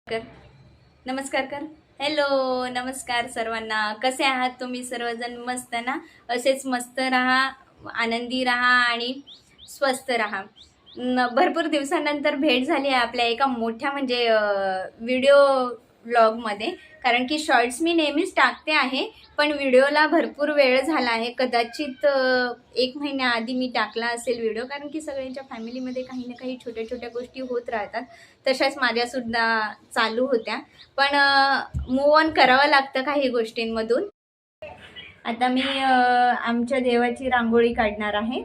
कर नमस्कार कर. हॅलो, नमस्कार सर्वांना. कसे आहात तुम्ही सर्वजण? मस्त ना? असेच मस्त राहा, आनंदी राहा आणि स्वस्त राहा. भरपूर दिवसानंतर भेट झाली आहे आपल्या एका मोठ्या म्हणजे व्हिडिओ व्लॉगमध्ये. कारण की शॉर्ट्स मी नेहमीच टाकते आहे, पण व्हिडिओला भरपूर वेळ झाला आहे. कदाचित 1 महिन्याआधी मी टाकला असेल व्हिडिओ, कारण की सगळ्यांच्या फॅमिलीमध्ये काही ना काही छोट्या छोट्या गोष्टी होत राहतात. तशाच माझ्यासुद्धा चालू होत्या, पण मूव ऑन करावं लागतं काही गोष्टींमधून. आता मी आमच्या देवाची रांगोळी काढणार आहे.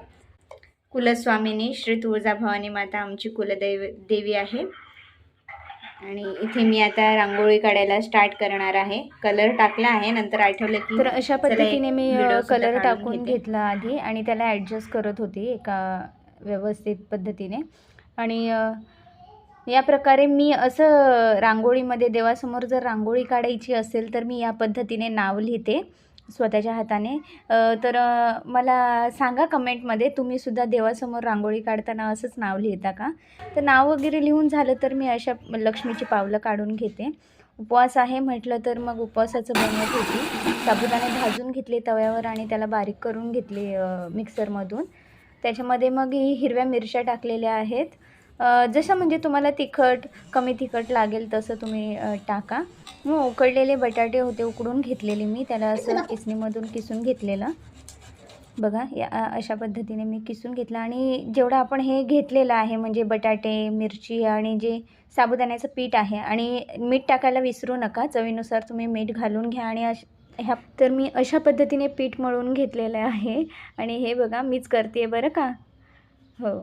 कुलस्वामिनी श्री तुळजाभवानी माता आमची देवी आहे. आणि इथे मी आता रांगोळी काढायला स्टार्ट करणार आहे. कलर टाकला आहे, नंतर आठवलं की तर अशा पद्धतीने मी कलर टाकून घेतला आधी आणि त्याला ॲडजस्ट करत होते एका व्यवस्थित पद्धतीने. आणि या प्रकारे मी असं रांगोळीमध्ये देवासमोर जर रांगोळी काढायची असेल तर मी या पद्धतीने नाव लिहिते स्वतःच्या हाताने. तर मला सांगा कमेंटमध्ये, तुम्हीसुद्धा देवासमोर रांगोळी काढताना असंच नाव लिहिता का? तर नाव वगैरे लिहून झालं तर मी अशा लक्ष्मीची पावलं काढून घेते. उपवास आहे म्हटलं तर मग उपवासाचं बनवत होती. साबुदाणे भाजून घेतले तव्यावर आणि त्याला बारीक करून घेतले मिक्सरमधून. त्याच्यामध्ये मग ही हिरव्या मिरच्या टाकलेल्या आहेत. जसं म्हणजे तुम्हाला तिखट कमी तिखट लागेल तसं तुम्ही टाका. मग उकडलेले बटाटे होते, उकडून घेतलेले मी, त्याला असं किसणीमधून किसून घेतलेलं. बघा अशा पद्धतीने मी किसून घेतलं. आणि जेवढं आपण हे घेतलेलं आहे म्हणजे बटाटे, मिरची आणि जे साबुदाण्याचं पीठ आहे, आणि मीठ टाकायला विसरू नका, चवीनुसार तुम्ही मीठ घालून घ्या. आणि तर मी अशा पद्धतीने पीठ मळून घेतलेलं आहे. आणि हे बघा मीच करते आहे बरं का. हो.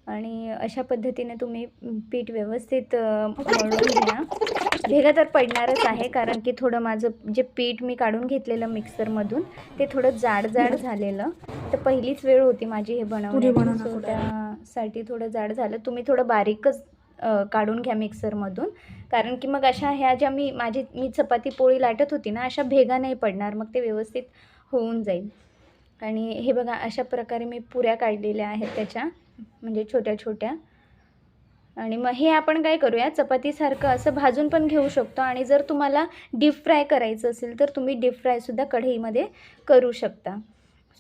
आणि अशा पद्धतीने तुम्ही पीठ व्यवस्थित मळून घ्या. भेगा तर पडणारच आहे, कारण की थोडं माझं जे पीठ मी काढून घेतलेलं मिक्सरमधून ते थोडं जाड झालेलं. तर पहिलीच वेळ होती माझी हे बनवण्याची, सो त्यासाठी थोडं जाड झालं. तुम्ही थोडं बारीकच काढून घ्या मिक्सरमधून, कारण की मग अशा ह्या ज्या मी चपाती पोळी लाटत होती ना, अशा भेगा नाही पडणार, मग ते व्यवस्थित होऊन जाईल. आणि हे बघा अशा प्रकारे मी पुऱ्या काढलेल्या आहेत त्याच्या, म्हणजे छोट्या छोट्या. आणि मग हे आपण काय करूया, चपातीसारखं असं भाजून पण घेऊ शकतो. आणि जर तुम्हाला डीप फ्राय करायचं असेल तर तुम्ही डीप फ्रायसुद्धा कढईमध्ये करू शकता.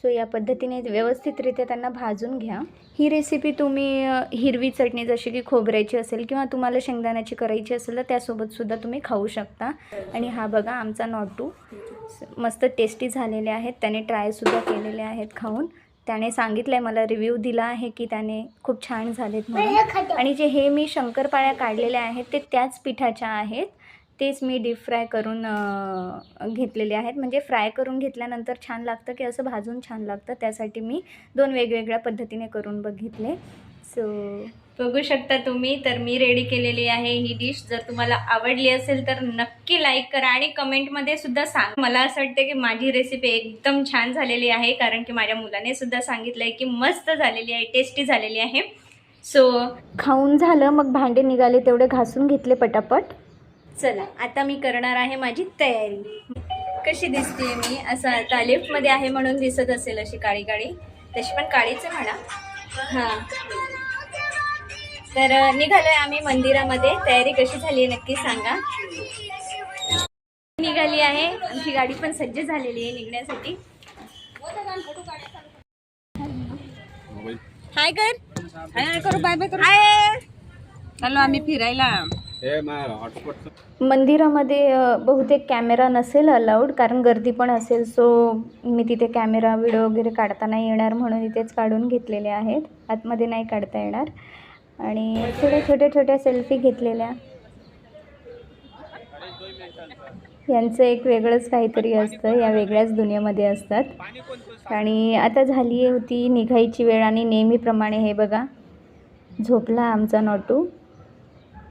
सो या पद्धतीने व्यवस्थितरित्या त्यांना भाजून घ्या. ही रेसिपी तुम्ही हिरवी चटणी जशी की खोबऱ्याची असेल किंवा तुम्हाला शेंगदाण्याची करायची असेल तर त्यासोबतसुद्धा तुम्ही खाऊ शकता. आणि हा बघा आमचा नॉटू मस्त टेस्टी झालेले आहेत. त्याने ट्रायसुद्धा केलेले आहेत खाऊन. त्याने सांगितलं आहे, मला रिव्ह्यू दिला आहे की त्याने खूप छान झालेत म्हणून. आणि जे हे मी शंकरपाळ्या काढलेल्या आहेत ते त्याच पिठाच्या आहेत. तेच मी डीप फ्राय करून घेतलेले आहेत. म्हणजे फ्राय करून घेतल्यानंतर छान लागतं की असं भाजून छान लागतं, त्यासाठी मी 2 वेगवेगळ्या पद्धतीने करून बघितले. सो बघू शकता तुम्ही. तर मी रेडी केलेली आहे ही डिश. जर तुम्हाला आवडली असेल तर नक्की लाईक करा आणि कमेंटमध्ये सुद्धा सांगा. मला असं वाटतं की माझी रेसिपी एकदम छान झालेली आहे, कारण की माझ्या मुलाने सुद्धा सांगितलं आहे की मस्त झालेली आहे, टेस्टी झालेली आहे. सो खाऊन झालं, मग भांडे निघाले तेवढे घासून घेतले पटापट. चला आता मी करणार आहे माझी तयारी. कशी दिसते मी? असं आता लिफ्टमध्ये आहे म्हणून दिसत असेल अशी काळी काळी, तशी पण काळीच आहे म्हणा. हां, तर निघालोय आम्ही मंदिरामध्ये. तयारी कशी झाली आहे नक्की सांगा. निघाली आहे, आमची गाडी पण सज्ज झालेली आहे निघण्यासाठी. हाय कर, हाय करू, बाय बाय करू. हाय, चलो आम्ही फिरायला. मंदिरामध्ये बहुतेक कॅमेरा नसेल अलाउड, कारण गर्दी पण असेल. सो मी तिथे कॅमेरा व्हिडिओ वगैरे काढता नाही येणार म्हणून इथेच काढून घेतलेले आहेत, आतमध्ये नाही काढता येणार. आणि छोट्या छोट्या सेल्फी घेतलेल्या. यांचं एक वेगळंच काहीतरी असतं, या वेगळ्याच दुनियेमध्ये असतात. आणि आता झाली होती निघायची वेळ आणि नेहमीप्रमाणे हे बघा झोपला आमचा नॉटू.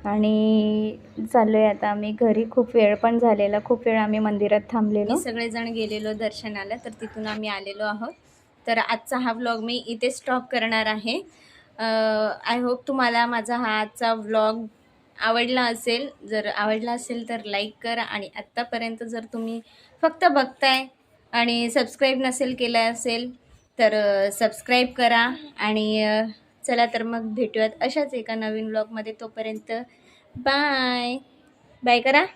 आणि चाललो आहे आता आम्ही घरी. खूप वेळ पण झालेला, खूप वेळ आम्ही मंदिरात थांबलेलो. सगळेजण गेलेलो दर्शनाला, तर तिथून आम्ही आलेलो आहोत. तर आजचा हा व्लॉग मी इथे स्टॉप करणार आहे. आय होप तुम्हाला माझा हा आजचा व्लॉग आवडला असेल. जर आवडला असेल तर लाईक करा. आणि आत्तापर्यंत जर तुम्ही फक्त बघताय आणि सबस्क्राईब नसेल केलं असेल तर सबस्क्राईब करा. आणि चला तर मग भेटूयात अशाच एका नवीन व्लॉगमध्ये. तोपर्यंत बाय. बाय करा.